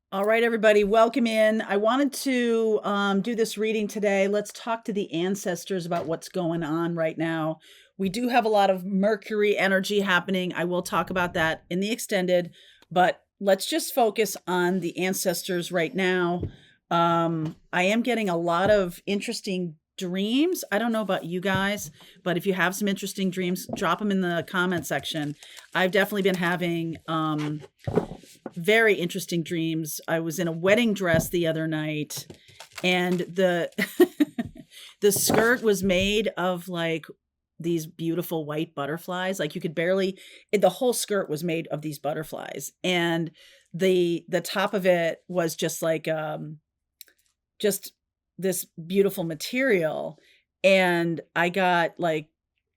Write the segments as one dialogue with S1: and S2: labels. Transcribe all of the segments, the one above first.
S1: All right, everybody, welcome in. I wanted to do this reading today. Let's talk to the ancestors about what's going on right now. We do have a lot of Mercury energy happening. I will talk about that in the extended, but let's just focus on the ancestors right now. I am getting a lot of interesting dreams. I don't know about you guys, but if you have some interesting dreams, drop them in the comment section. I've definitely been having very interesting dreams. I was in a wedding dress the other night, and the the skirt was made of like these beautiful white butterflies. Like you could barely the whole skirt was made of these butterflies, and the top of it was just like just this beautiful material. And I got like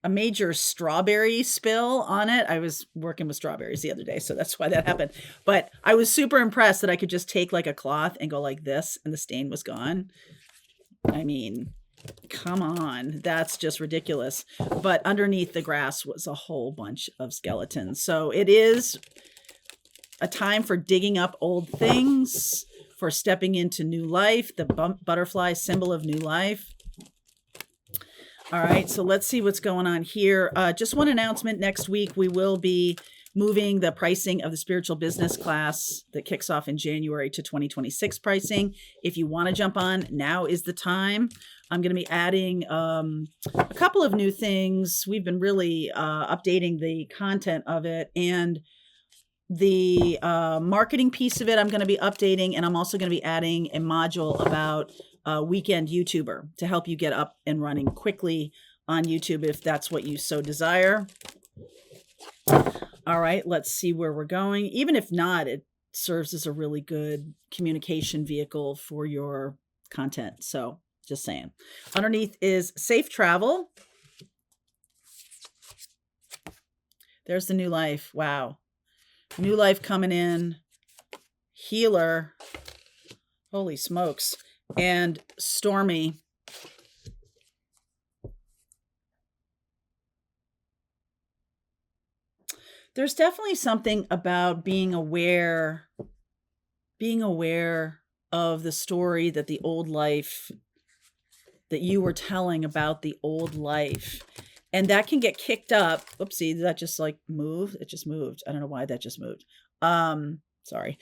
S1: a major strawberry spill on it. I was working with strawberries the other day, so that's why that happened. But I was super impressed that I could just take like a cloth and go like this and the stain was gone. I mean, come on, that's just ridiculous. But underneath the grass was a whole bunch of skeletons. So it is a time for digging up old things, for stepping into new life, the butterfly symbol of new life. All right, so let's see what's going on here. Just one announcement. Next week, we will be moving the pricing of the spiritual business class that kicks off in January to 2026 pricing. If you want to jump on, now is the time. I'm going to be adding a couple of new things. We've been really updating the content of it, and the marketing piece of it I'm going to be updating, and I'm also going to be adding a module about weekend YouTuber to help you get up and running quickly on YouTube if that's what you so desire. All right, let's see where we're going. Even if not, it serves as a really good communication vehicle for your content. So just saying. Underneath is safe travel. There's the new life. Wow. New life coming in. Healer. Holy smokes. And stormy. There's definitely something about being aware of the story that the old life that you were telling about the old life. And that can get kicked up. Oopsie, did that just like move? It just moved. I don't know why that just moved. Sorry.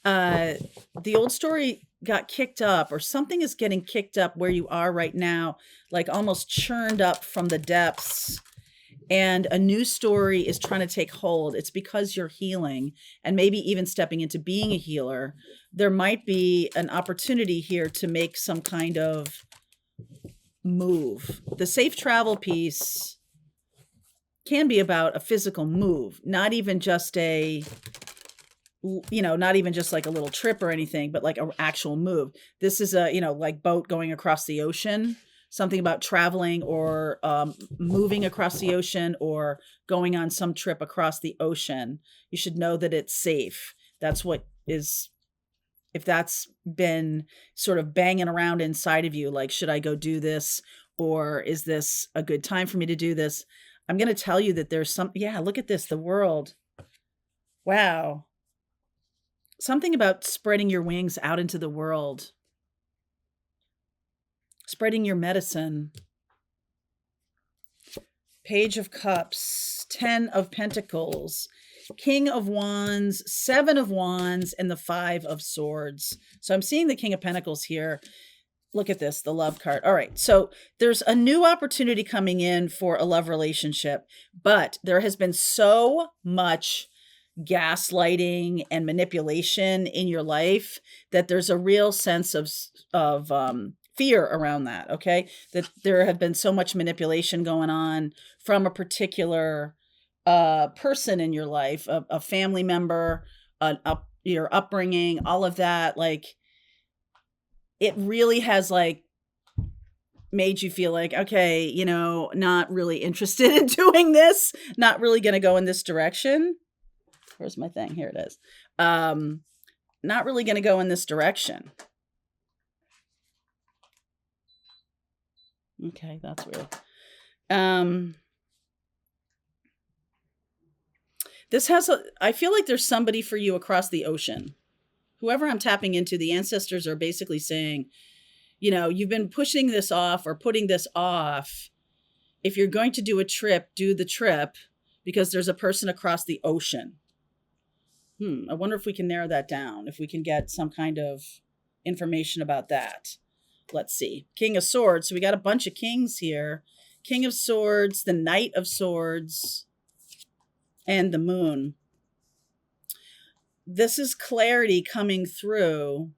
S1: The old story got kicked up, or something is getting kicked up where you are right now, like almost churned up from the depths, and a new story is trying to take hold. It's because you're healing and maybe even stepping into being a healer. There might be an opportunity here to make some kind of move. The safe travel piece can be about a physical move, not even just not even just like a little trip or anything, but like an actual move. This is a, like boat going across the ocean, something about traveling or moving across the ocean or going on some trip across the ocean. You should know that it's safe. That's what is, if that's been sort of banging around inside of you, like, should I go do this? Or is this a good time for me to do this? I'm going to tell you that there's look at this, the world. Wow. Something about spreading your wings out into the world, spreading your medicine. Page of Cups, 10 of Pentacles, King of Wands, 7 of Wands, and the 5 of Swords. So I'm seeing the King of Pentacles here. Look at this, the love card. All right, so there's a new opportunity coming in for a love relationship, but there has been so much gaslighting and manipulation in your life that there's a real sense of fear around that. Okay, that there have been so much manipulation going on from a particular person in your life, a family member, your upbringing, all of that. Like, it really has like made you feel like, okay, not really interested in doing this, not really going to go in this direction. Where's my thing? Here it is. Not really going to go in this direction. Okay, that's weird. I feel like there's somebody for you across the ocean. whoever I'm tapping into, the ancestors are basically saying, you know, you've been pushing this off or putting this off. If you're going to do a trip, do the trip, because there's a person across the ocean. I wonder if we can narrow that down, if we can get some kind of information about that. Let's see. King of Swords. So we got a bunch of kings here. King of Swords, the Knight of Swords, and the Moon. This is clarity coming through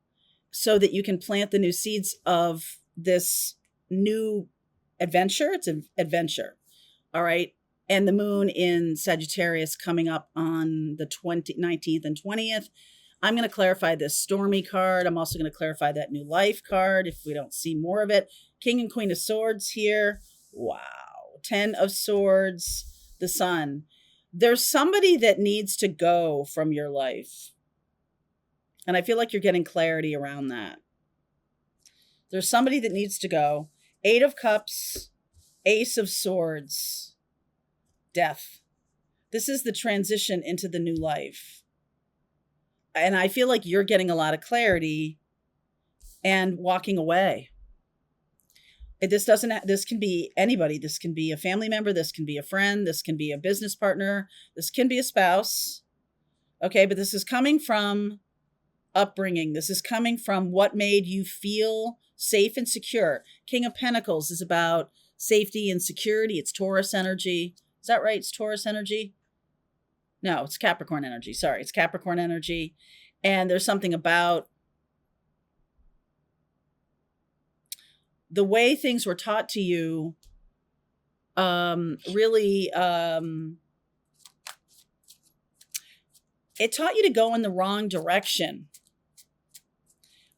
S1: so that you can plant the new seeds of this new adventure. It's an adventure. All right. And the moon in Sagittarius coming up on the 19th and 20th. I'm going to clarify this Stormy card. I'm also going to clarify that New Life card if we don't see more of it. King and Queen of Swords here. Wow. 10 of Swords, the Sun. There's somebody that needs to go from your life. And I feel like you're getting clarity around that. There's somebody that needs to go. 8 of Cups, Ace of Swords, Death. This is the transition into the new life. And I feel like you're getting a lot of clarity and walking away. This can be anybody. This can be a family member. This can be a friend. This can be a business partner. This can be a spouse. Okay, but this is coming from upbringing. This is coming from what made you feel safe and secure. King of Pentacles is about safety and security. It's Taurus energy. Is that right? It's Taurus energy? No, it's Capricorn energy. Sorry, it's Capricorn energy. And there's something about the way things were taught to you, really, it taught you to go in the wrong direction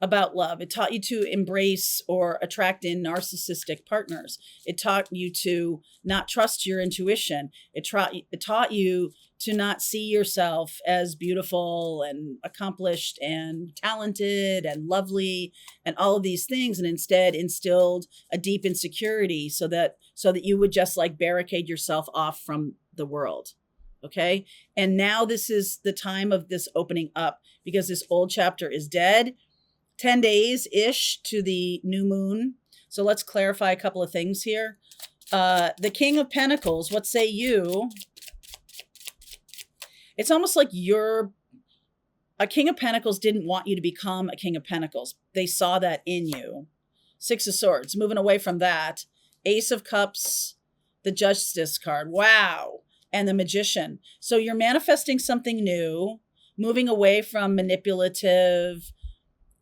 S1: about love. It taught you to embrace or attract in narcissistic partners. It taught you to not trust your intuition. It taught you to not see yourself as beautiful and accomplished and talented and lovely and all of these things, and instead instilled a deep insecurity so that you would just like barricade yourself off from the world. Okay. And now this is the time of this opening up because this old chapter is dead. 10 days-ish to the new moon. So let's clarify a couple of things here. The King of Pentacles, what say you? It's almost like a King of Pentacles didn't want you to become a King of Pentacles. They saw that in you. 6 of Swords, moving away from that. Ace of Cups, the Justice card. Wow. And the Magician. So you're manifesting something new, moving away from manipulative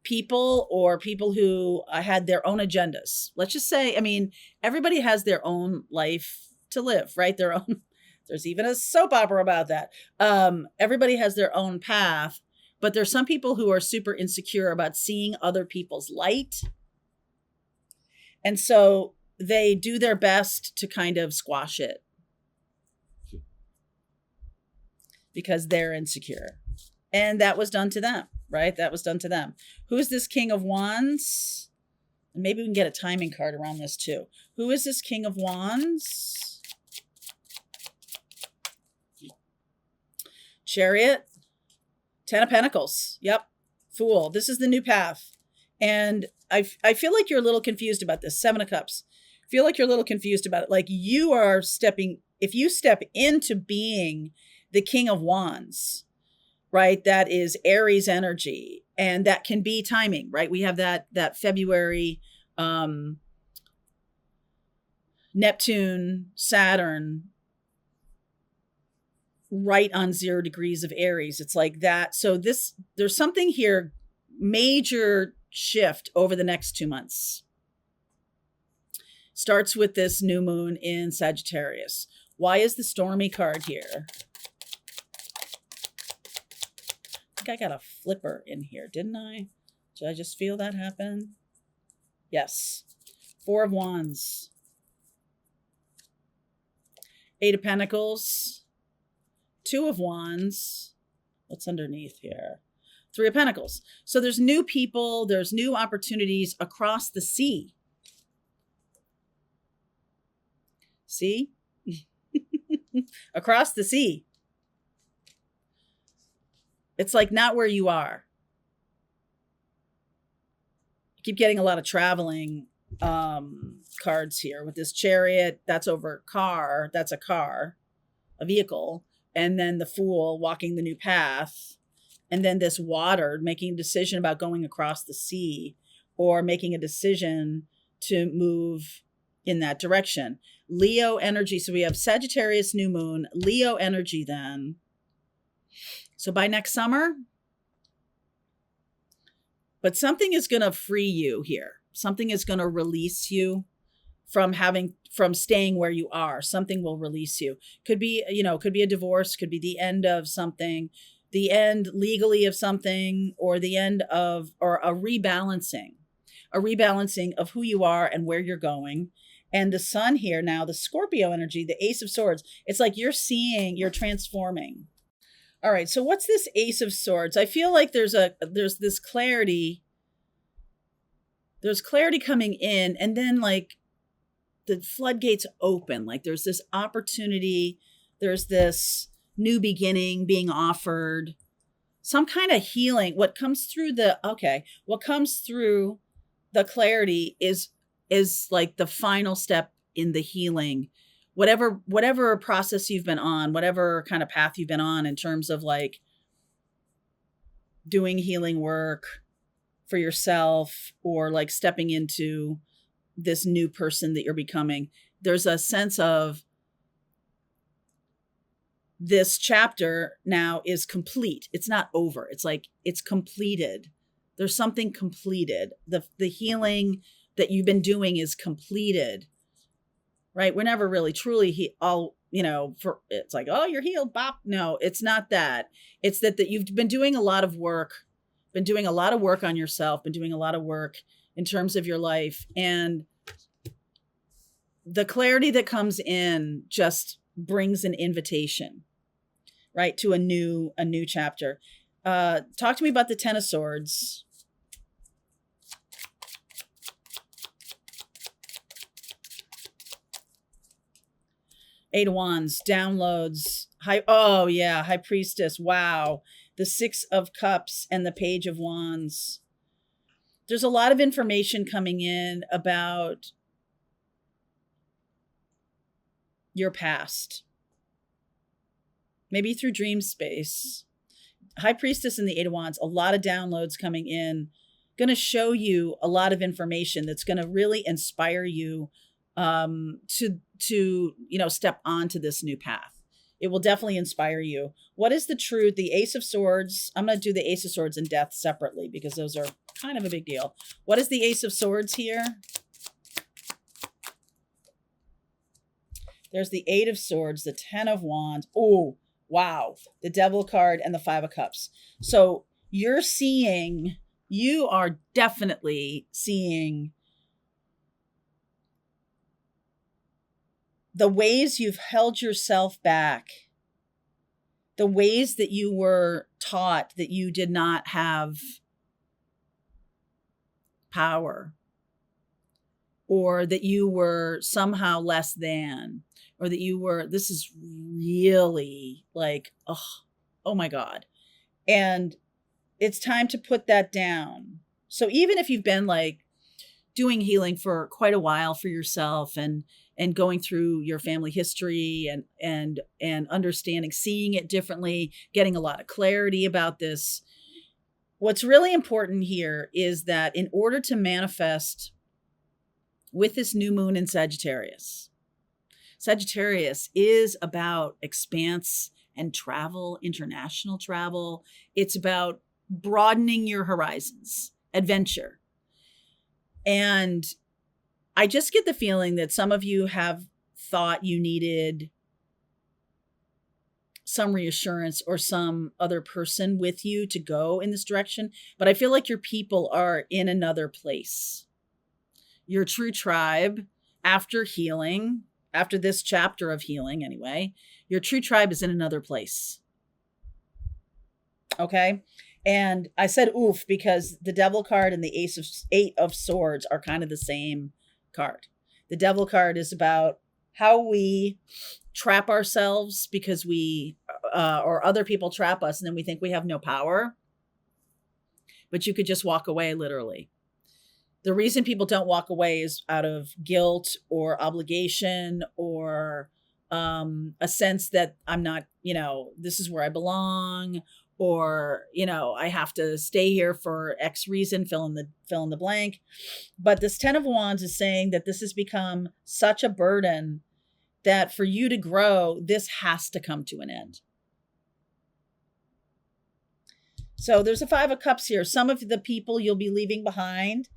S1: people or people who had their own agendas. Let's just say, I mean, everybody has their own life to live, right? Their own. There's even a soap opera about that. Everybody has their own path, but there's some people who are super insecure about seeing other people's light. And so they do their best to kind of squash it because they're insecure. And that was done to them, right? That was done to them. Who's this King of Wands? And maybe we can get a timing card around this too. Who is this King of Wands? Chariot. 10 of Pentacles. Yep. Fool. This is the new path. And I feel like you're a little confused about this. 7 of Cups. I feel like you're a little confused about it. Like you are if you step into being the King of Wands, right? That is Aries energy. And that can be timing, right? We have that February, Neptune, Saturn, right on 0 degrees of Aries. It's like that. So there's something here, major shift over the next 2 months. Starts with this new moon in Sagittarius. Why is the Stormy card here? I think I got a flipper in here, didn't I? Did I just feel that happen? Yes. 4 of Wands. 8 of Pentacles. 2 of Wands. What's underneath here? 3 of Pentacles. So there's new people, there's new opportunities across the sea. See? Across the sea. It's like not where you are. keep getting a lot of traveling cards here with this Chariot. That's over car. That's a car, a vehicle. And then the Fool walking the new path. And then this Water making a decision about going across the sea or making a decision to move in that direction. Leo energy. So we have Sagittarius new moon, Leo energy then. So by next summer, but something is going to free you here. Something is going to release you from staying where you are. Something will release you. Could be, could be a divorce, could be the end of something, the end legally of something, or the end of, or a rebalancing of who you are and where you're going. And the Sun here now, the Scorpio energy, the Ace of Swords, it's like you're transforming. All right, so what's this Ace of Swords? I feel like there's this clarity. There's clarity coming in, and then like the floodgates open. Like there's this opportunity, there's this new beginning being offered, some kind of healing. What comes through the clarity is like the final step in the healing. Whatever process you've been on, whatever kind of path you've been on in terms of like doing healing work for yourself or like stepping into this new person that you're becoming, there's a sense of this chapter now is complete. It's not over. It's like it's completed. There's something completed. The healing that you've been doing is completed. Right? We're never really truly it's like, oh, you're healed, bop. No, it's not that. It's that you've been doing a lot of work, on yourself, been doing a lot of work in terms of your life. And the clarity that comes in just brings an invitation, right, to a new chapter. Talk to me about the Ten of Swords. Eight of Wands, downloads, High Priestess, wow. The Six of Cups and the Page of Wands. There's a lot of information coming in about your past. Maybe through dream space. High Priestess and the Eight of Wands, a lot of downloads coming in. Going to show you a lot of information that's going to really inspire you to step onto this new path. It will definitely inspire you. What is the truth? The Ace of Swords. I'm going to do the Ace of Swords and Death separately because those are kind of a big deal. What is the Ace of Swords here? There's the Eight of Swords, the Ten of Wands. Oh, wow. The Devil card and the Five of Cups. So you are definitely seeing the ways you've held yourself back, the ways that you were taught that you did not have power, or that you were somehow less than, or that this is really like, oh my God. And it's time to put that down. So even if you've been like doing healing for quite a while for yourself and going through your family history and understanding, seeing it differently, getting a lot of clarity about this. What's really important here is that in order to manifest with this new moon in Sagittarius is about expanse and travel, international travel. It's about broadening your horizons, adventure. And I just get the feeling that some of you have thought you needed some reassurance or some other person with you to go in this direction. But I feel like your people are in another place. Your true tribe, after healing, after this chapter of healing anyway, your true tribe is in another place. Okay? And I said oof because the Devil card and the Eight of Swords are kind of the same card. The Devil card is about how we trap ourselves because or other people trap us and then we think we have no power, but you could just walk away literally. The reason people don't walk away is out of guilt or obligation or a sense that I'm not, this is where I belong, or I have to stay here for X reason, fill in the blank. But this 10 of Wands is saying that this has become such a burden that for you to grow, this has to come to an end. So there's a 5 of Cups here. Some of the people you'll be leaving behind,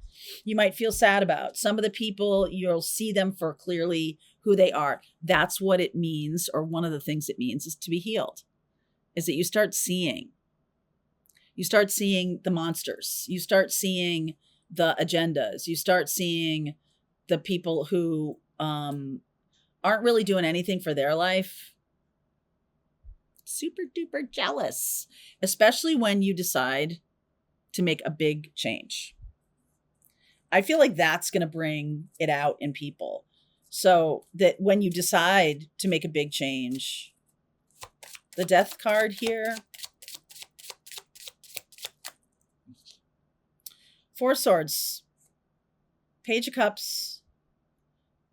S1: you might feel sad about. Some of the people, you'll see them for clearly who they are. That's what it means, or one of the things it means is to be healed, is that you start seeing the monsters. You start seeing the agendas. You start seeing the people who aren't really doing anything for their life. Super duper jealous, especially when you decide to make a big change. I feel like that's going to bring it out in people. So that when you decide to make a big change, the Death card here, 4 Swords, Page of Cups.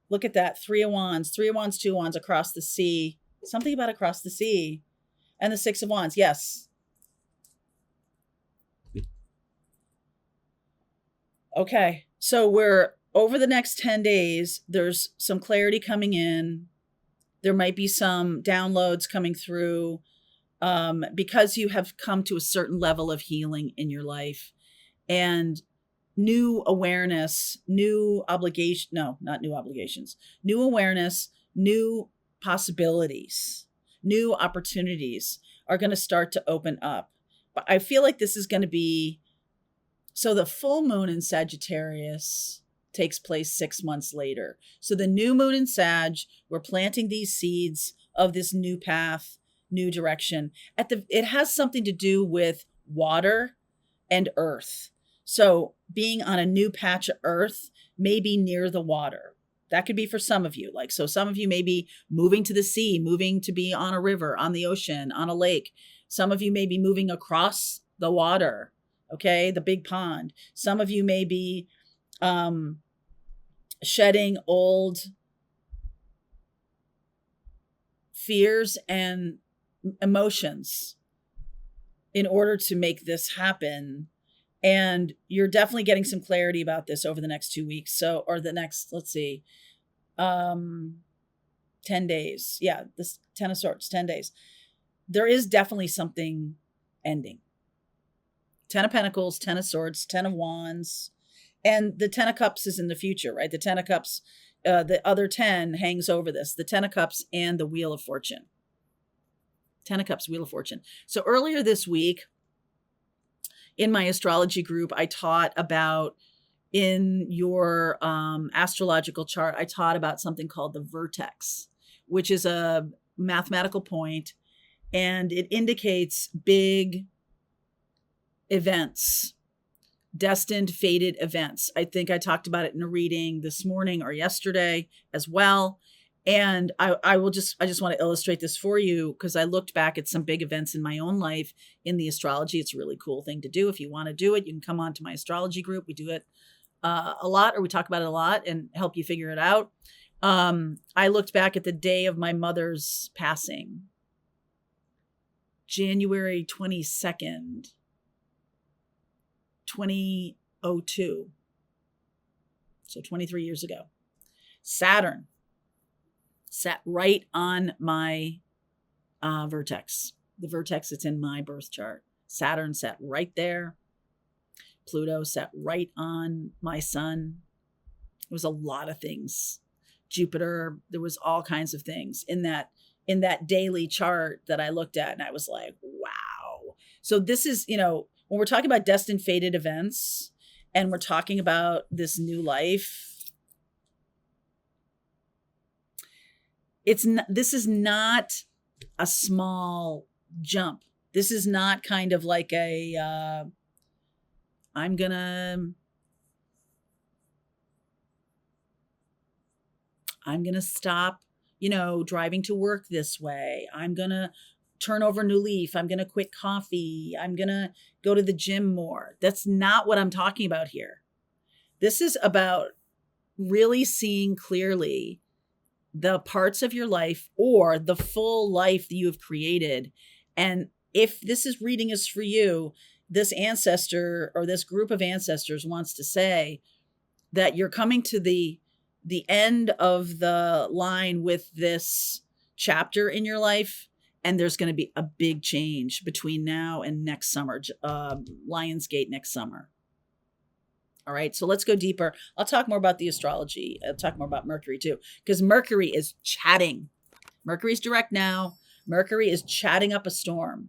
S1: Look at that. 3 of Wands, 2 Wands across the sea. Something about across the sea. And the 6 of Wands. Yes. Okay. So we're over the next 10 days. There's some clarity coming in. There might be some downloads coming through because you have come to a certain level of healing in your life, and new awareness, new obligation. No, not new obligations, new awareness, new possibilities, new opportunities are going to start to open up. But I feel like this is going to be, so the full moon in Sagittarius takes place 6 months later. So the new moon in Sag, we're planting these seeds of this new path, new direction. It has something to do with water and earth. So being on a new patch of earth, maybe near the water. That could be for some of you. So some of you may be moving to the sea, moving to be on a river, on the ocean, on a lake. Some of you may be moving across the water, okay, the big pond. Some of you may be shedding old fears and emotions in order to make this happen. And you're definitely getting some clarity about this over the next 2 weeks. So, or the next, 10 days. Yeah, this 10 of Swords, 10 days. There is definitely something ending. 10 of Pentacles, 10 of Swords, 10 of Wands. And the 10 of Cups is in the future, right? The 10 of Cups, the other 10 hangs over this. The 10 of Cups and the Wheel of Fortune. 10 of Cups, Wheel of Fortune. So earlier this week, in my astrology group, I taught about, in your astrological chart, I taught about something called the vertex, which is a mathematical point, and it indicates big events, destined, fated events. I think I talked about it in a reading this morning or yesterday as well. And I just want to illustrate this for you, because I looked back at some big events in my own life in the astrology. It's a really cool thing to do. If you want to do it, you can come on to my astrology group. We do it a lot, or we talk about it a lot and help you figure it out. I looked back at the day of my mother's passing, January 22nd, 2002. So 23 years ago. Saturn sat right on my vertex. The vertex that's in my birth chart. Saturn sat right there. Pluto sat right on my sun. It was a lot of things. Jupiter, there was all kinds of things in that daily chart that I looked at, and I was like, wow. So this is, when we're talking about destined, fated events, and we're talking about this new life, this is not a small jump. This is not kind of like a, I'm going to stop, driving to work this way. I'm going to turn over a new leaf. I'm going to quit coffee. I'm going to go to the gym more. That's not what I'm talking about here. This is about really seeing clearly the parts of your life or the full life that you have created. And if this is reading is for you, this ancestor or this group of ancestors wants to say that you're coming to the end of the line with this chapter in your life, and there's going to be a big change between now and next summer, Lionsgate next summer. All right, so let's go deeper. I'll talk more about the astrology. I'll talk more about Mercury too, because Mercury is chatting. Mercury's direct now. Mercury is chatting up a storm.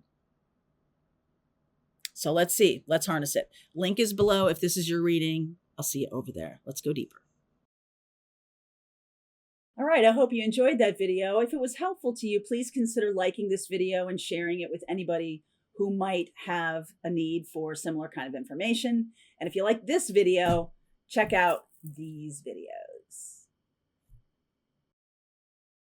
S1: So let's see. Let's harness it. Link is below if this is your reading. I'll see you over there. Let's go deeper. All right, I hope you enjoyed that video. If it was helpful to you, please consider liking this video and sharing it with anybody who might have a need for similar kind of information. And if you like this video, check out these videos.